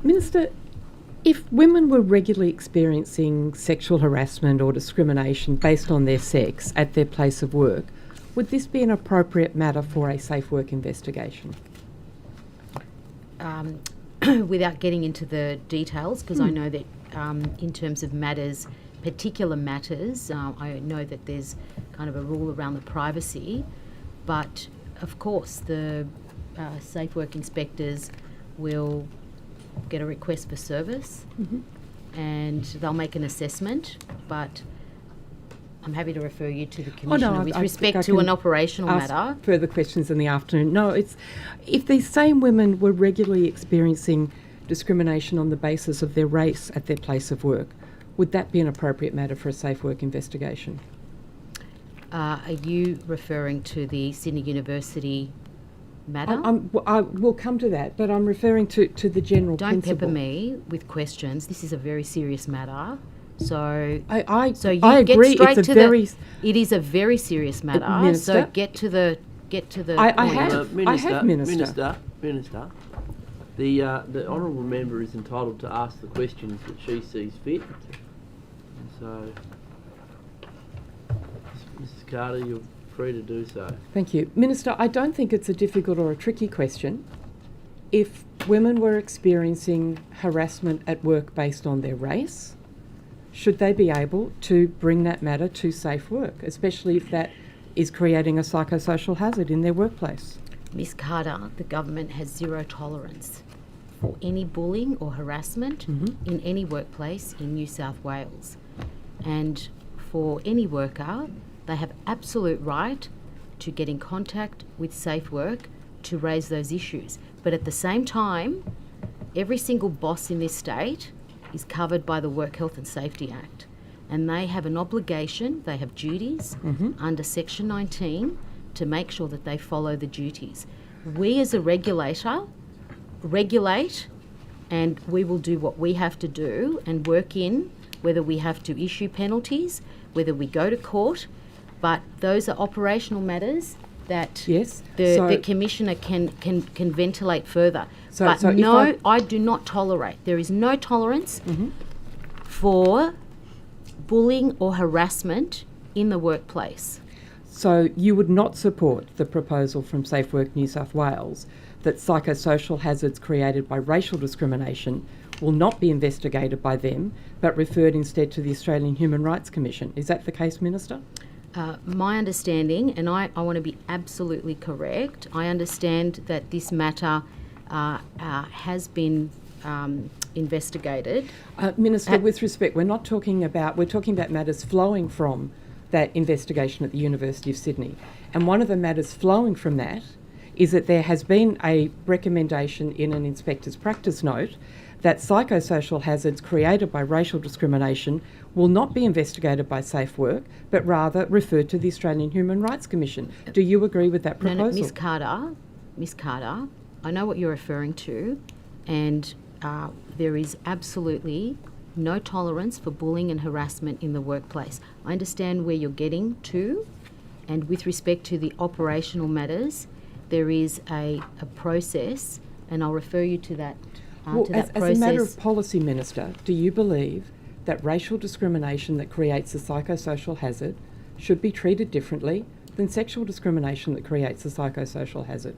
Minister, if women were regularly experiencing sexual harassment or discrimination based on their sex at their place of work, would this be an appropriate matter for a SafeWork investigation? Without getting into the details, because I know that in terms of particular matters, I know that there's kind of a rule around the privacy, but of course the SafeWork inspectors will get a request for service and they'll make an assessment, but I'm happy to refer you to the Commissioner with respect to an operational matter. Further questions in the afternoon. No, it's if these same women were regularly experiencing discrimination on the basis of their race at their place of work, would that be an appropriate matter for a SafeWork investigation? Are you referring to the Sydney University matter? I will come to that, but I'm referring to the general principle. Don't pepper me with questions. This is a very serious matter. So I get agree. straight It's to it is a very serious matter. Minister, so get to the I have, Minister. Minister, the honourable member is entitled to ask the questions that she sees fit. So, Mrs. Carter, you're free to do so. Thank you. Minister, I don't think it's a difficult or a tricky question. If women were experiencing harassment at work based on their race, should they be able to bring that matter to SafeWork, especially if that is creating a psychosocial hazard in their workplace? Ms. Carter, the government has zero tolerance for any bullying or harassment in any workplace in New South Wales. And for any worker, they have absolute right to get in contact with SafeWork to raise those issues. But at the same time, every single boss in this state is covered by the Work Health and Safety Act. And they have an obligation, they have duties under Section 19 to make sure that they follow the duties. We as a regulator regulate, and we will do what we have to do and work in whether we have to issue penalties, whether we go to court, but those are operational matters that the Commissioner can ventilate further. I do not tolerate. There is no tolerance for bullying or harassment in the workplace. So you would not support the proposal from SafeWork New South Wales that psychosocial hazards created by racial discrimination will not be investigated by them, but referred instead to the Australian Human Rights Commission. Is that the case, Minister? My understanding, and I want to be absolutely correct, I understand that this matter has been investigated. Minister, with respect, we're talking about matters flowing from that investigation at the University of Sydney. And one of the matters flowing from that is that there has been a recommendation in an inspector's practice note that psychosocial hazards created by racial discrimination will not be investigated by SafeWork, but rather referred to the Australian Human Rights Commission. Do you agree with that proposal? No, Ms. Carter, I know what you're referring to, and there is absolutely no tolerance for bullying and harassment in the workplace. I understand where you're getting to, and with respect to the operational matters, there is a process, and I'll refer you to that. As a matter of policy, Minister, do you believe that racial discrimination that creates a psychosocial hazard should be treated differently than sexual discrimination that creates a psychosocial hazard?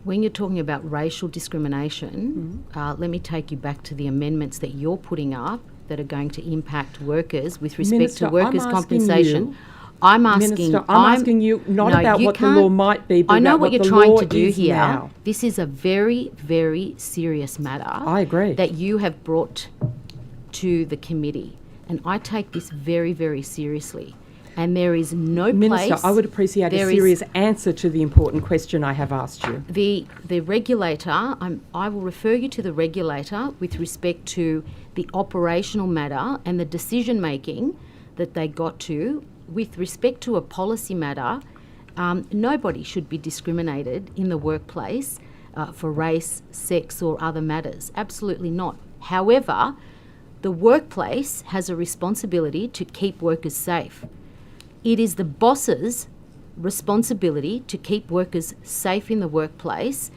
When you're talking about racial discrimination, let me take you back to the amendments that you're putting up that are going to impact workers with respect to workers' compensation. I'm asking you not about what the law might be, but I know about what you're the trying law to do is here. now. This is a very, very serious matter. I agree. That you have brought to the committee, and I take this very, very seriously. And there is no Minister, place... I would appreciate a serious answer to the important question I have asked you. The regulator, I will refer you to the regulator with respect to the operational matter and the decision-making that they got to. With respect to a policy matter, nobody should be discriminated in the workplace for race, sex or other matters. Absolutely not. However, the workplace has a responsibility to keep workers safe. It is the boss's responsibility to keep workers safe in the workplace,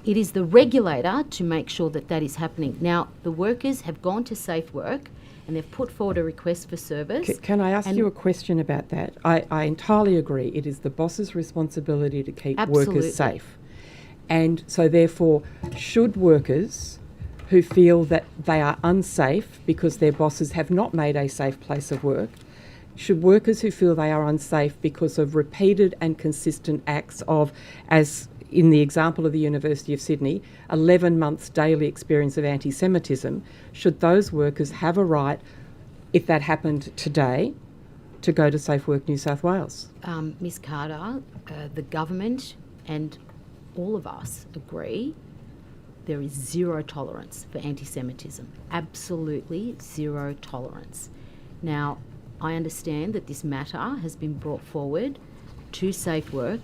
It is the regulator to make sure that that is happening. Now, the workers have gone to SafeWork and they've put forward a request for service. Can I ask you a question about that? I entirely agree. It is the boss's responsibility to keep Absolutely. workers safe. And so therefore, should workers who feel that they are unsafe because their bosses have not made a safe place of work, should workers who feel they are unsafe because of repeated and consistent acts of, as in the example of the University of Sydney, 11 months daily experience of anti-Semitism, should those workers have a right, if that happened today, to go to SafeWork New South Wales? Ms Carter, the government and all of us agree there is zero tolerance for anti-Semitism. Absolutely zero tolerance. Now, I understand that this matter has been brought forward to SafeWork,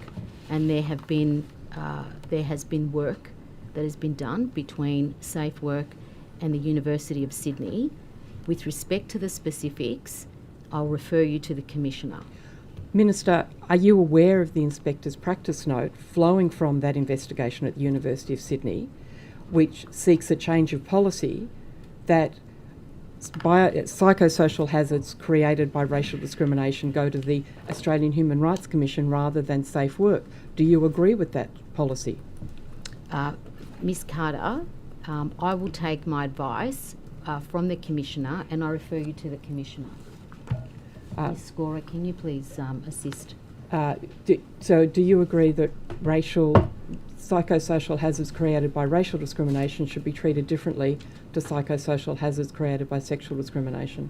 and there has been work that has been done between SafeWork and the University of Sydney. With respect to the specifics, I'll refer you to the Commissioner. Minister, are you aware of the Inspector's practice note flowing from that investigation at the University of Sydney, which seeks a change of policy that psychosocial hazards created by racial discrimination go to the Australian Human Rights Commission rather than SafeWork? Do you agree with that policy? Ms Carter, I will take my advice from the Commissioner and I refer you to the Commissioner. Ms Scorer, can you please assist? Do you agree that psychosocial hazards created by racial discrimination should be treated differently to psychosocial hazards created by sexual discrimination?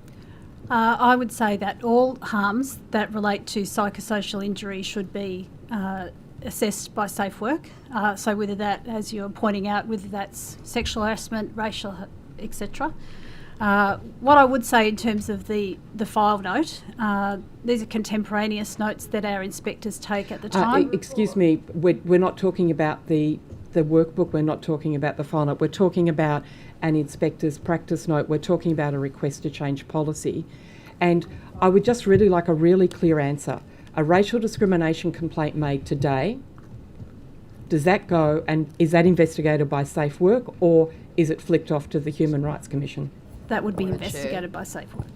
I would say that all harms that relate to psychosocial injury should be assessed by SafeWork. So whether that, as you're pointing out, whether that's sexual harassment, racial, etc. What I would say in terms of the file note, these are contemporaneous notes that our inspectors take at the time. Excuse me, we're not talking about the workbook, we're not talking about the file note, we're talking about an inspector's practice note, we're talking about a request to change policy. And I would just really like a really clear answer. A racial discrimination complaint made today, does that go and is that investigated by SafeWork or is it flicked off to the Human Rights Commission? That would be investigated by SafeWork.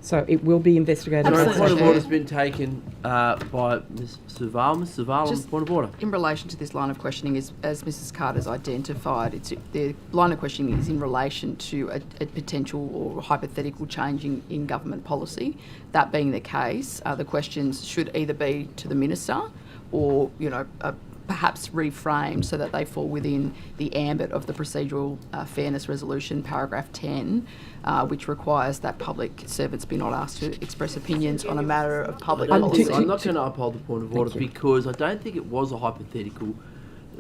So it will be investigated. So Absolutely. a point of order has been taken by Ms Saval. Ms Saval, Just point of order. In relation to this line of questioning, as Mrs Carter's identified, the line of questioning is in relation to a potential or hypothetical change in government policy. That being the case, the questions should either be to the Minister or, perhaps reframed so that they fall within the ambit of the Procedural Fairness Resolution, paragraph 10, which requires that public servants be not asked to express opinions on a matter of public policy. I'm not going to uphold the point of order because I don't think it was a hypothetical.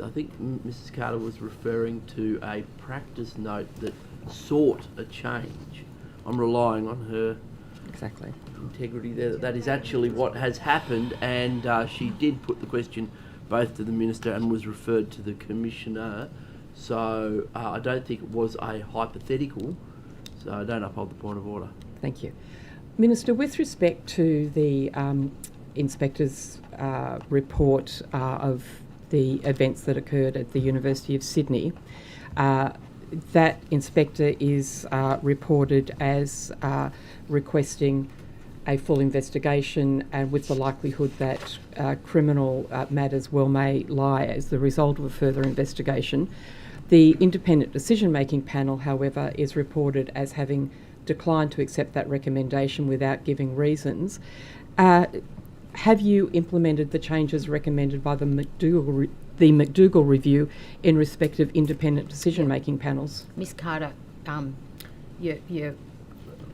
I think Mrs Carter was referring to a practice note that sought a change. I'm relying on her Exactly. integrity there. That is actually what has happened, and she did put the question both to the Minister and was referred to the Commissioner. So I don't think it was a hypothetical, so I don't uphold the point of order. Thank you. Minister, with respect to the Inspector's report of the events that occurred at the University of Sydney, that Inspector is reported as requesting a full investigation and with the likelihood that criminal matters may lie as the result of a further investigation. The independent decision-making panel, however, is reported as having declined to accept that recommendation without giving reasons. Have you implemented the changes recommended by the McDougall review in respect of independent decision-making panels? Ms Carter,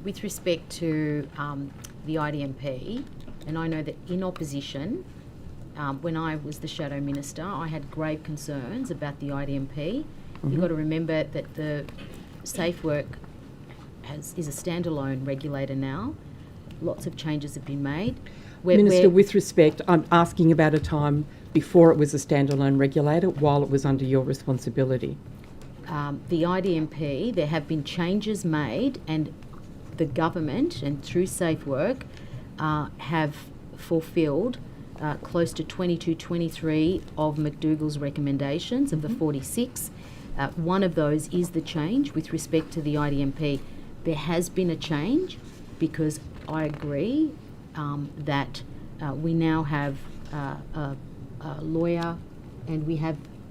with respect to the IDMP, and I know that in opposition, when I was the Shadow Minister, I had grave concerns about the IDMP. You've got to remember that the SafeWork is a standalone regulator now. Lots of changes have been made. Minister, with respect, I'm asking about a time before it was a standalone regulator, while it was under your responsibility. The IDMP, there have been changes made, and the government and through SafeWork have fulfilled close to 22, 23 of McDougall's recommendations of the 46. One of those is the change with respect to the IDMP. There has been a change because I agree that we now have a lawyer, and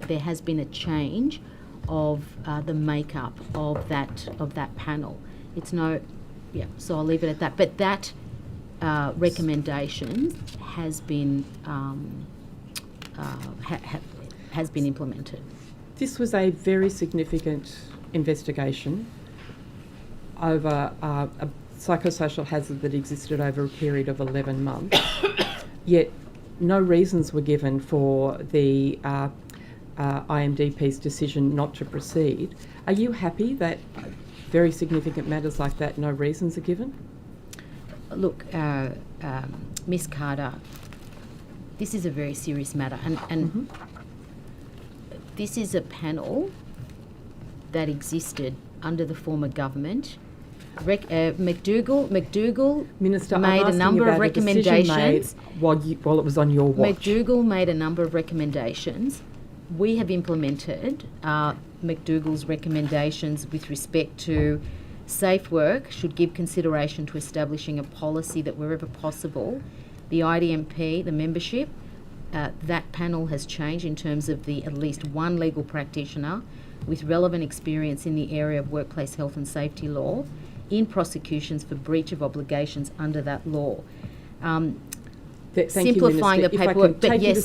there has been a change of the makeup of that panel. So I'll leave it at that. But that recommendation has been has been implemented. This was a very significant investigation over a psychosocial hazard that existed over a period of 11 months, yet no reasons were given for the IMDP's decision not to proceed. Are you happy that very significant matters like that, no reasons are given? Look, Ms. Carter, this is a very serious matter, and this is a panel that existed under the former government. McDougall Minister, made a number of recommendations. While it was on your watch. McDougall made a number of recommendations. We have implemented McDougall's recommendations with respect to SafeWork should give consideration to establishing a policy that wherever possible, the IDMP, the membership, that panel has changed in terms of at least one legal practitioner with relevant experience in the area of workplace health and safety law in prosecutions for breach of obligations under that law. Simplifying you, the paperwork. If I could take you to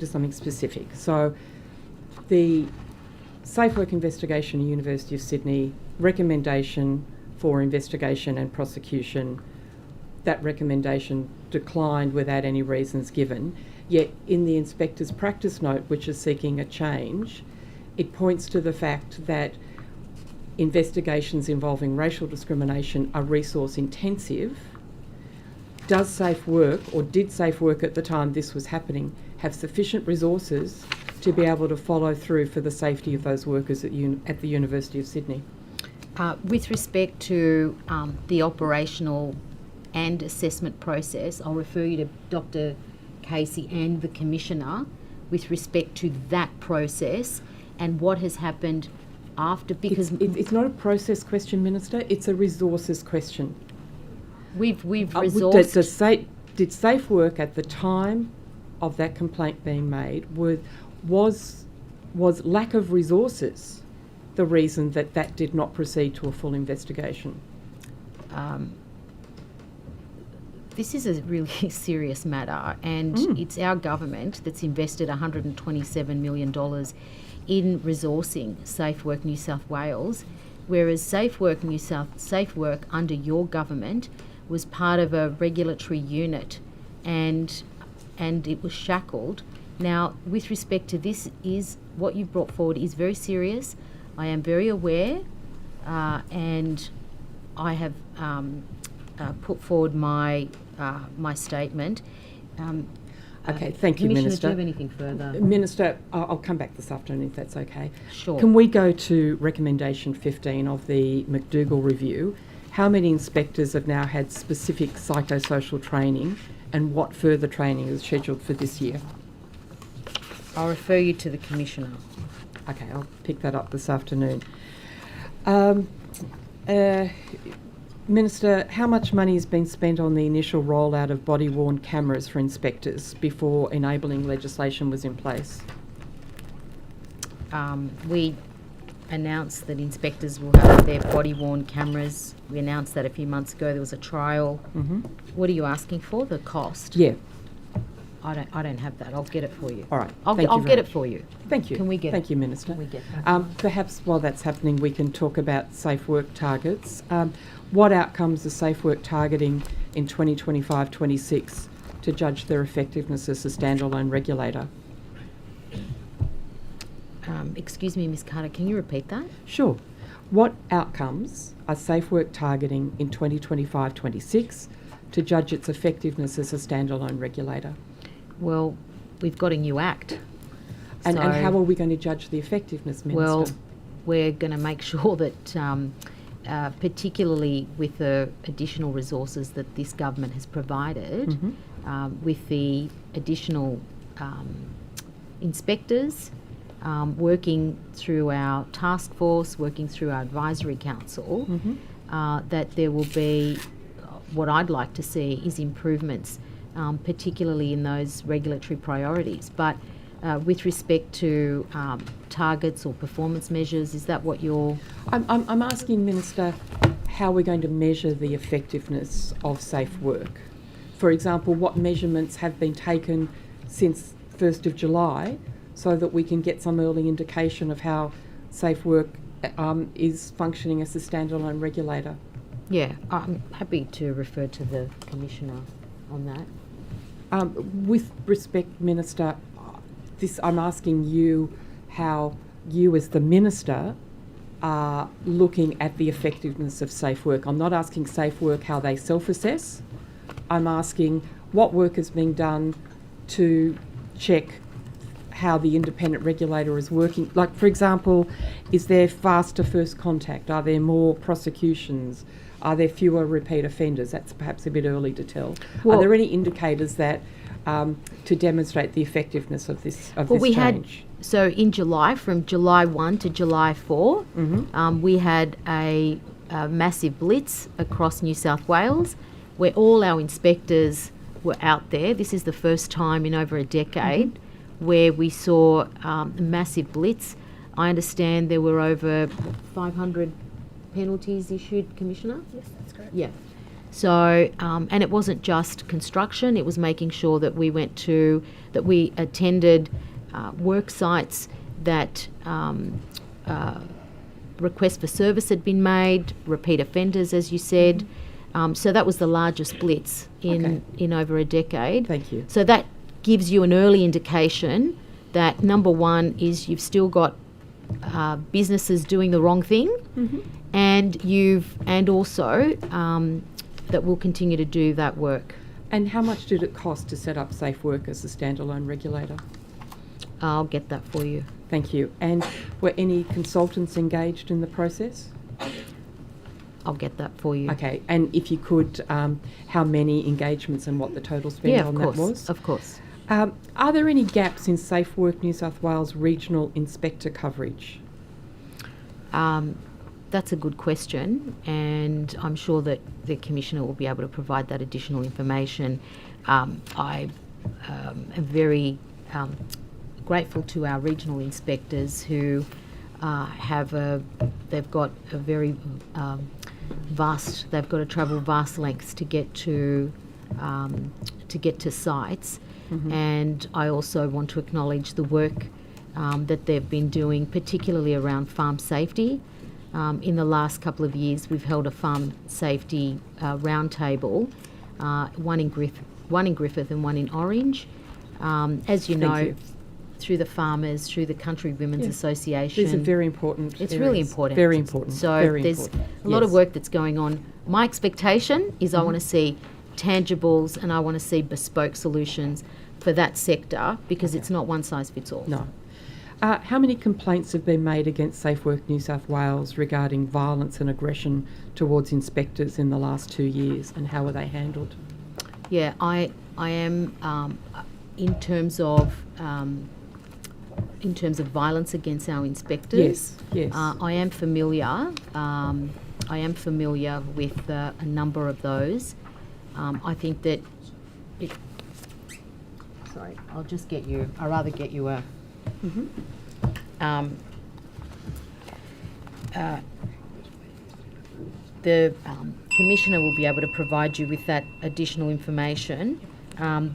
something specific. So the SafeWork investigation at University of Sydney, recommendation for investigation and prosecution, that recommendation declined without any reasons given. Yet in the inspector's practice note, which is seeking a change, it points to the fact that investigations involving racial discrimination are resource intensive. Does SafeWork, or did SafeWork at the time this was happening, have sufficient resources to be able to follow through for the safety of those workers at the University of Sydney? With respect to the operational and assessment process, I'll refer you to Dr. Casey and the Commissioner with respect to that process and what has happened after, because it's not a process question, Minister, it's a resources question. We've resourced. Did SafeWork at the time of that complaint being made was lack of resources the reason that did not proceed to a full investigation? This is a really serious matter, and it's our government that's invested $127 million in resourcing SafeWork New South Wales, whereas SafeWork under your government was part of a regulatory unit, and it was shackled. Now, with respect to this, is what you've brought forward is very serious. I am very aware, and I have put forward my statement. Okay, thank you, Commissioner, Minister. do you have anything further? Minister, I'll come back this afternoon if that's okay. Sure. Can we go to recommendation 15 of the McDougall review? How many inspectors have now had specific psychosocial training, and what further training is scheduled for this year? I'll refer you to the Commissioner. Okay, I'll pick that up this afternoon. Minister, how much money has been spent on the initial rollout of body-worn cameras for inspectors before enabling legislation was in place? We announced that inspectors will have their body-worn cameras. We announced that a few months ago. There was a trial. What are you asking for? The cost? Yeah. I don't have that. I'll get it for you. All right. I'll get it for you. Thank you. Can we get Thank you, Minister. Can we get that? Perhaps while that's happening, we can talk about SafeWork targets. What outcomes is SafeWork targeting in 2025-26 to judge their effectiveness as a standalone regulator? Excuse me, Ms. Carter, can you repeat that? Sure. What outcomes are SafeWork targeting in 2025-26 to judge its effectiveness as a standalone regulator? Well, we've got a new act. And how are we going to judge the effectiveness, Minister? Well, we're going to make sure that particularly with the additional resources that this government has provided, with the additional inspectors, working through our task force, working through our advisory council, that there will be, what I'd like to see is improvements, particularly in those regulatory priorities. But with respect to targets or performance measures, is that what you're... I'm asking, Minister, how we're going to measure the effectiveness of safe work. For example, what measurements have been taken since 1st of July so that we can get some early indication of how safe work is functioning as a standalone regulator? Yeah, I'm happy to refer to the Commissioner on that. With respect, Minister, I'm asking you how you as the Minister are looking at the effectiveness of safe work. I'm not asking safe work how they self-assess. I'm asking what work is being done to check how the independent regulator is working. Like, for example, is there faster first contact? Are there more prosecutions? Are there fewer repeat offenders? That's perhaps a bit early to tell. Well, are there any indicators that to demonstrate the effectiveness of this change? So in July, from July 1 to July 4, we had a massive blitz across New South Wales where all our inspectors were out there. This is the first time in over a decade where we saw a massive blitz. I understand there were over 500 penalties issued, Commissioner? Yes, that's correct. Yeah. So, and it wasn't just construction, it was making sure that we attended work sites that requests for service had been made, repeat offenders, as you said. So that was the largest blitz in over a decade. Thank you. So that gives you an early indication that, number one, is you've still got businesses doing the wrong thing, and also that we'll continue to do that work. And how much did it cost to set up Safe Work as a standalone regulator? I'll get that for you. Thank you. And were any consultants engaged in the process? I'll get that for you. Okay. And if you could, how many engagements and what the total spend on that was? Of course. Are there any gaps in Safe Work New South Wales regional inspector coverage? That's a good question, and I'm sure that the Commissioner will be able to provide that additional information. I am very grateful to our regional inspectors who they've got a very they've got to travel vast lengths to get to sites. And I also want to acknowledge the work that they've been doing, particularly around farm safety. In the last couple of years, we've held a farm safety roundtable, one in Griffith and one in Orange. As you know, through the farmers, through the Country Women's Association. These are very important. It's really important. Very important. So very there's important. a lot of work that's going on. My expectation is I want to see tangibles and I want to see bespoke solutions for that sector, because it's not one size fits all. No. How many complaints have been made against Safe Work New South Wales regarding violence and aggression towards inspectors in the last 2 years, and how are they handled? Yeah, I am in terms of violence against our inspectors. Yes. I am familiar. I am familiar with a number of those. I think that. Sorry, I'll just get you. I'd rather get you a. The Commissioner will be able to provide you with that additional information,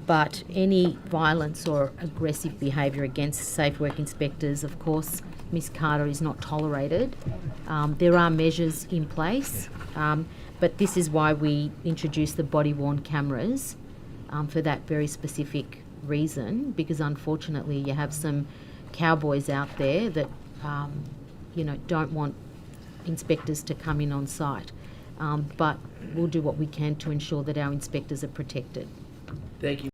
but any violence or aggressive behaviour against safe work inspectors, of course, Ms Carter, is not tolerated. There are measures in place, but this is why we introduced the body-worn cameras, for that very specific reason, because unfortunately you have some cowboys out there that don't want inspectors to come in on site, but we'll do what we can to ensure that our inspectors are protected. Thank you.